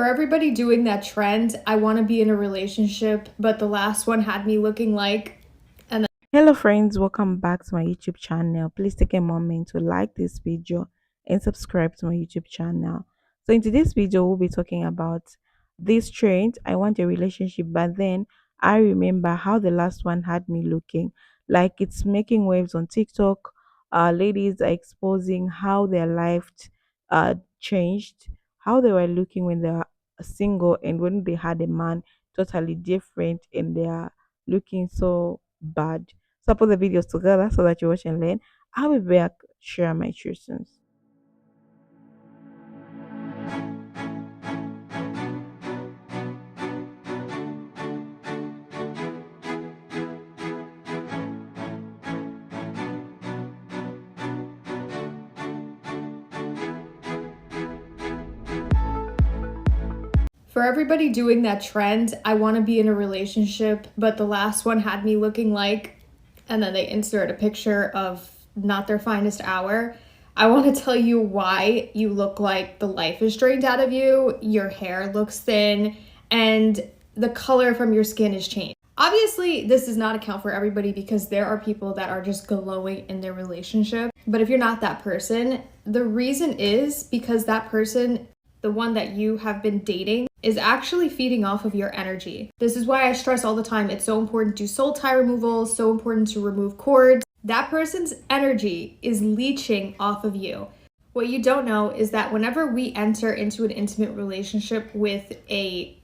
For everybody doing that trend, I want to be in a relationship, but the last one had me looking like, and Hello friends, welcome back to my YouTube channel. Please take a moment to like this video and subscribe to my YouTube channel. So in today's video, we'll be talking about this trend. I want a relationship, but then I remember how the last one had me looking. Like it's making waves on TikTok. Ladies are exposing how their life changed, how they were looking when they were single and when they had a man totally different and they are looking so bad. So I put the videos together so that you watch and learn. I'll be back, share my truths. for everybody doing that trend, I want to be in a relationship, but the last one had me looking like, and then they insert a picture of not their finest hour. I want to tell you why you look like the life is drained out of you, your hair looks thin, and the color from your skin is changed. Obviously, this does not account for everybody because there are people that are just glowing in their relationship. But if you're not that person, the reason is because that person, the one that you have been dating, is actually feeding off of your energy. This is why I stress all the time it's so important to do soul tie removal, so important to remove cords. That person's energy is leeching off of you. What you don't know is that whenever we enter into an intimate relationship with a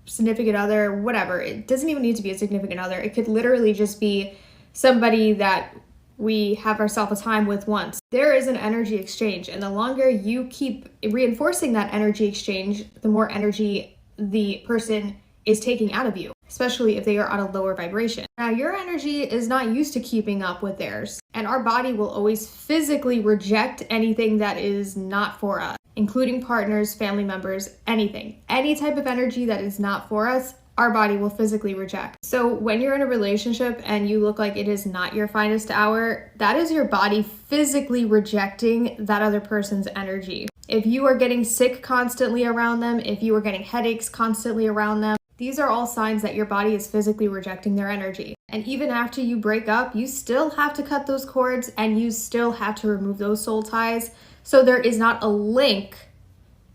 significant other, whatever, it doesn't even need to be a significant other. It could literally just be somebody that we have ourselves a time with once. There is an energy exchange, and the longer you keep reinforcing that energy exchange, the more energy the person is taking out of you, especially if they are on a lower vibration. Now, your energy is not used to keeping up with theirs, and our body will always physically reject anything that is not for us, including partners, family members, anything. Any type of energy that is not for us, our body will physically reject. So when you're in a relationship and you look like it is not your finest hour, that is your body physically rejecting that other person's energy. If you are getting sick constantly around them, if you are getting headaches constantly around them, these are all signs that your body is physically rejecting their energy. And even after you break up, you still have to cut those cords and you still have to remove those soul ties. So there is not a link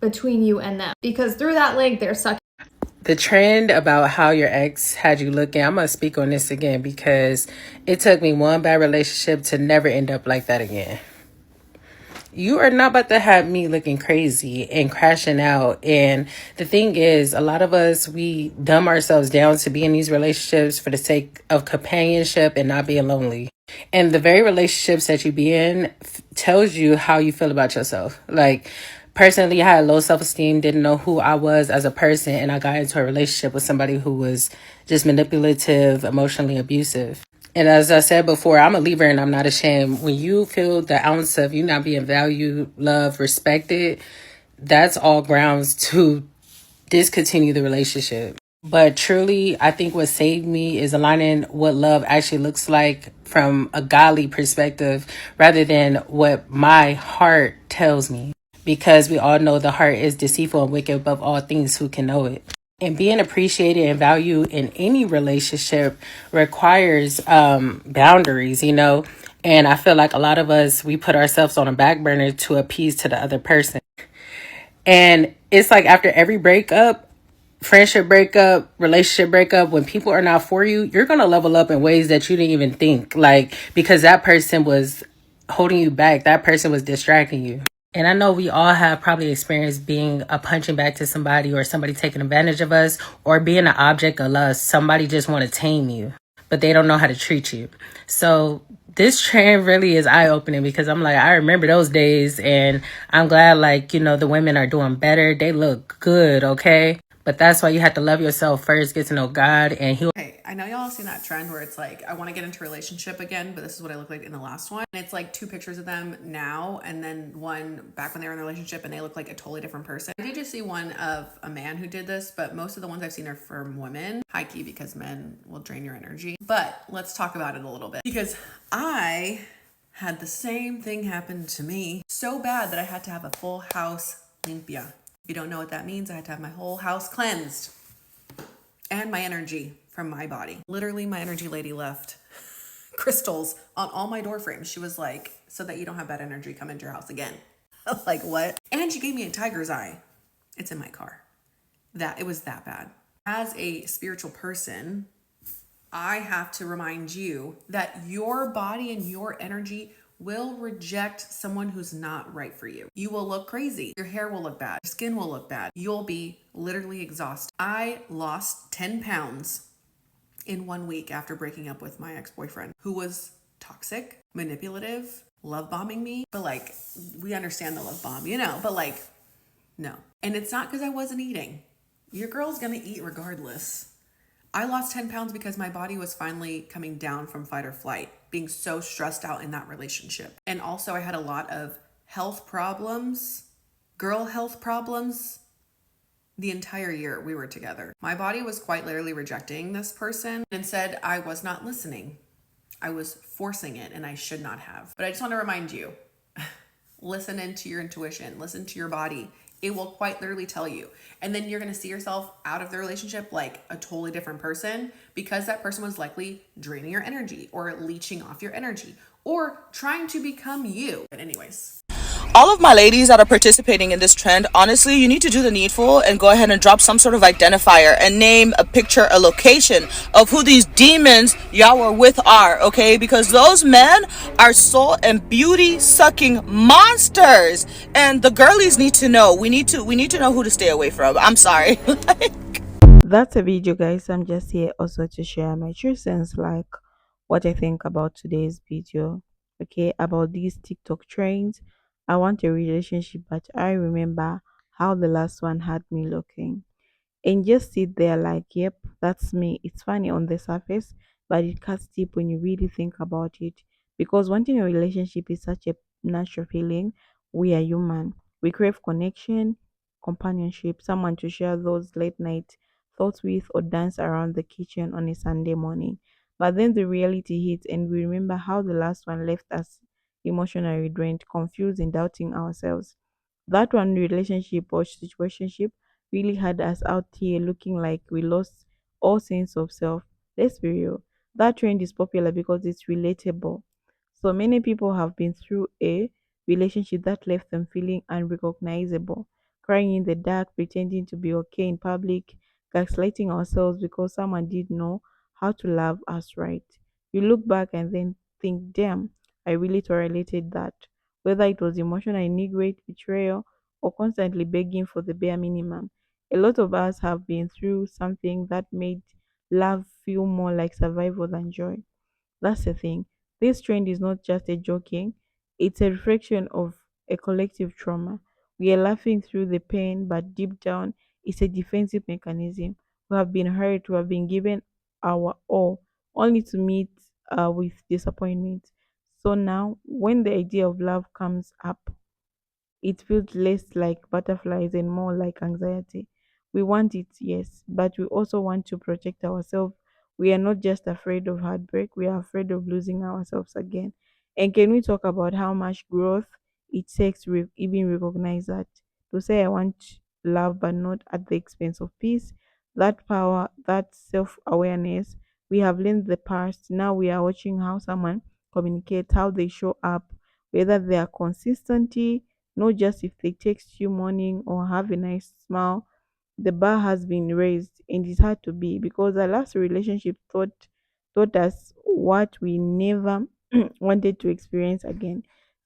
between you and them, because through that link, they're sucking. The trend about how your ex had you looking, I'm going to speak on this again because it took me one bad relationship to never end up like that again. You are not about to have me looking crazy and crashing out. And the thing is, a lot of us, we dumb ourselves down to be in these relationships for the sake of companionship and not being lonely. And the very relationships that you be in tells you how you feel about yourself. Like, personally, I had low self-esteem, didn't know who I was as a person, and I got into a relationship with somebody who was just manipulative, emotionally abusive. And as I said before, I'm a leaver and I'm not ashamed. When you feel the ounce of you not being valued, loved, respected, that's all grounds to discontinue the relationship. But truly, I think what saved me is aligning what love actually looks like from a godly perspective rather than what my heart tells me. Because we all know the heart is deceitful and wicked above all things, who can know it? And being appreciated and valued in any relationship requires boundaries, you know? And I feel like a lot of us, we put ourselves on a back burner to appease to the other person. And it's like after every breakup, friendship breakup, relationship breakup, when people are not for you, you're going to level up in ways that you didn't even think. Like, because that person was holding you back, that person was distracting you. And I know we all have probably experienced being a punching back to somebody or somebody taking advantage of us or being an object of lust. Somebody just want to tame you, but they don't know how to treat you. So this trend really is eye-opening because I'm like, I remember those days and I'm glad, like, you know, the women are doing better. They look good, okay? But that's why you have to love yourself first, get to know God, and He'll. Hey, I know y'all seen that trend where it's like, I want to get into a relationship again, but this is what I look like in the last one. And it's like two pictures of them now and then one back when they were in a relationship and they look like a totally different person. I did just see one of a man who did this, but most of the ones I've seen are from women. High key, because men will drain your energy. But let's talk about it a little bit because I had the same thing happen to me so bad that I had to have a full house limpia. If you don't know what that means, I had to have my whole house cleansed and my energy from my body. Literally, my energy lady left crystals on all my door frames. She was like, so that you don't have bad energy come into your house again. Like, what? And she gave me a tiger's eye. It's in my car. That it was that bad. As a spiritual person, I have to remind you that your body and your energy will reject someone who's not right for you. You will look crazy. Your hair will look bad. Your skin will look bad. You'll be literally exhausted. I lost 10 pounds in 1 week after breaking up with my ex-boyfriend, who was toxic, manipulative, love bombing me. But like, we understand the love bomb, but like, no. And it's not because I wasn't eating. Your girl's gonna eat regardless. I lost 10 pounds because my body was finally coming down from fight or flight, being so stressed out in that relationship. And also, I had a lot of health problems, girl health problems, the entire year we were together. My body was quite literally rejecting this person and said I was not listening. I was forcing it and I should not have. But I just want to remind you, listen into your intuition, listen to your body. It will quite literally tell you. And then you're going to see yourself out of the relationship like a totally different person because that person was likely draining your energy or leeching off your energy or trying to become you. But anyways, all of my ladies that are participating in this trend, honestly, you need to do the needful and go ahead and drop some sort of identifier and name a picture, a location of who these demons y'all were with are, okay? Because those men are soul and beauty sucking monsters, and the girlies need to know. We need to know who to stay away from. I'm sorry. That's a video, guys. I'm just here also to share my true sense, like what I think about today's video. Okay, about these TikTok trends. I want a relationship, but I remember how the last one had me looking and just sit there like, yep, that's me. It's funny on the surface, but it cuts deep when you really think about it. Because wanting a relationship is such a natural feeling. We are human. We crave connection, companionship, someone to share those late night thoughts with or dance around the kitchen on a Sunday morning. But then the reality hits and we remember how the last one left us emotionally drained, confused, and doubting ourselves. That one relationship or situationship really had us out here looking like we lost all sense of self. Let's be real. That trend is popular because it's relatable. So many people have been through a relationship that left them feeling unrecognizable, crying in the dark, pretending to be okay in public, gaslighting ourselves because someone did know how to love us right. You look back and then think, damn, I really tolerated that. Whether it was emotional neglect, betrayal, or constantly begging for the bare minimum. A lot of us have been through something that made love feel more like survival than joy. That's the thing. This trend is not just a joking, it's a reflection of a collective trauma. We are laughing through the pain, but deep down, it's a defensive mechanism. We have been hurt, we have been given our all, only to meet with disappointment. So now, when the idea of love comes up, it feels less like butterflies and more like anxiety. We want it, yes, but we also want to protect ourselves. We are not just afraid of heartbreak, we are afraid of losing ourselves again. And can we talk about how much growth it takes to even recognize that? To say, I want love, but not at the expense of peace, that power, that self awareness. We have learned the past. Now we are watching how someone communicates, how they show up, whether they are consistency, not just if they text you morning or have a nice smile. The bar has been raised and it's hard to be because our last relationship taught us what we never wanted to experience again.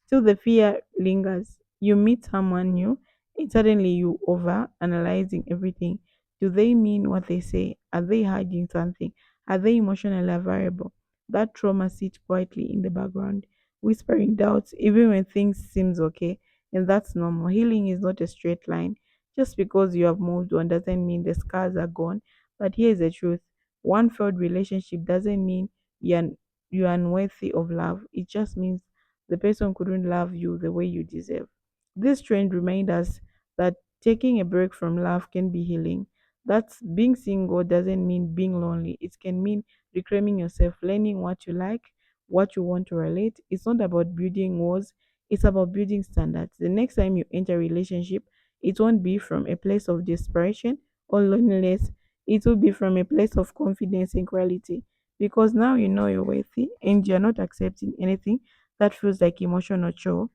Still the fear lingers. You meet someone new and suddenly you over analyzing everything. Do they mean what they say? Are they hiding something? Are they emotionally available? That trauma sits quietly in the background, whispering doubts even when things seems okay, and that's normal. Healing is not a straight line. Just because you have moved on doesn't mean the scars are gone. But here's the truth. One failed relationship doesn't mean you're you're unworthy of love. It just means the person couldn't love you the way you deserve. This trend reminds us that taking a break from love can be healing. That's being single doesn't mean being lonely. It can mean reclaiming yourself, learning what you like, what you want to relate. It's not about building walls, it's about building standards. The next time you enter a relationship, It won't be from a place of desperation or loneliness. It will be from a place of confidence and quality, because now you know you're worthy and you're not accepting anything that feels like emotion or chore,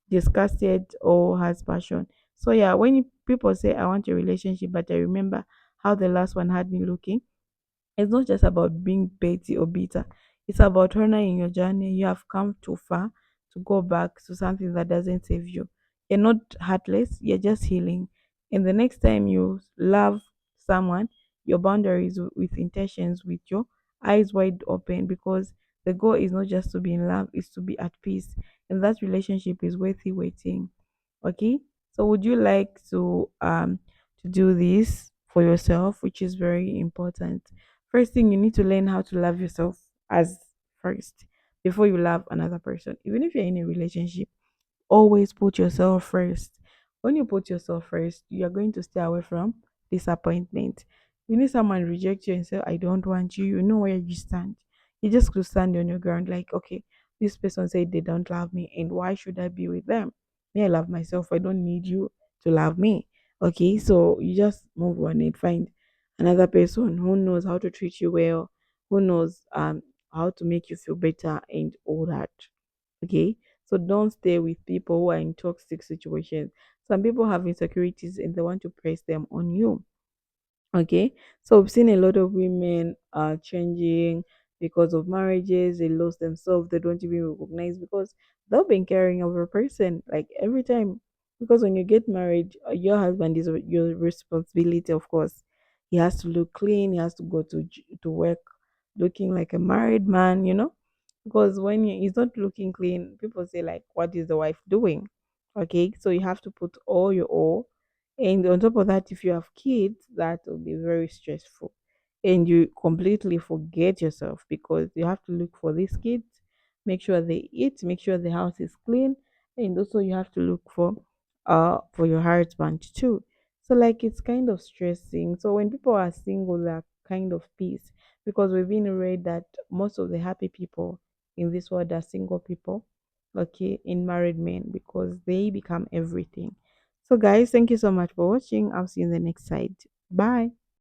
disgusted or has passion. So yeah, when people say I want a relationship, but I remember how the last one had me looking, it's not just about being petty or bitter. It's about honoring your journey. You have come too far to go back to something that doesn't save you. You're not heartless, you're just healing. And the next time you love someone, your boundaries with intentions, with your eyes wide open, because the goal is not just to be in love, it's to be at peace. And that relationship is worthy waiting. Okay? So would you like to do this for yourself, which is very important? First thing, you need to learn how to love yourself as first before you love another person. Even if you're in a relationship, always put yourself first. When you put yourself first, you're going to stay away from disappointment. You need someone reject you and say, I don't want you, you know where you stand. You just could stand on your ground, like, okay, this person said they don't love me, and why should I be with them? Me, I love myself. I don't need you to love me. Okay, so you just move on and find another person who knows how to treat you well, who knows how to make you feel better and all that. Okay, so don't stay with people who are in toxic situations. Some people have insecurities and they want to press them on you. Okay, so we've seen a lot of women changing because of marriages. They lost themselves, they don't even recognize, because they've been caring over a person like every time. Because when you get married, your husband is your responsibility, of course. He has to look clean, he has to go to work looking like a married man, because when he's not looking clean, people say like, what is the wife doing? Okay, so you have to put all your all, and on top of that, if you have kids, that will be very stressful. And you completely forget yourself because you have to look for these kids, make sure they eat, make sure the house is clean, and also you have to look for your husband too. So like it's kind of stressing. So when people are single, they're kind of peace, because we've been read that most of the happy people in this world are single people, okay, in married men, because they become everything. So, guys, thank you so much for watching. I'll see you in the next side. Bye.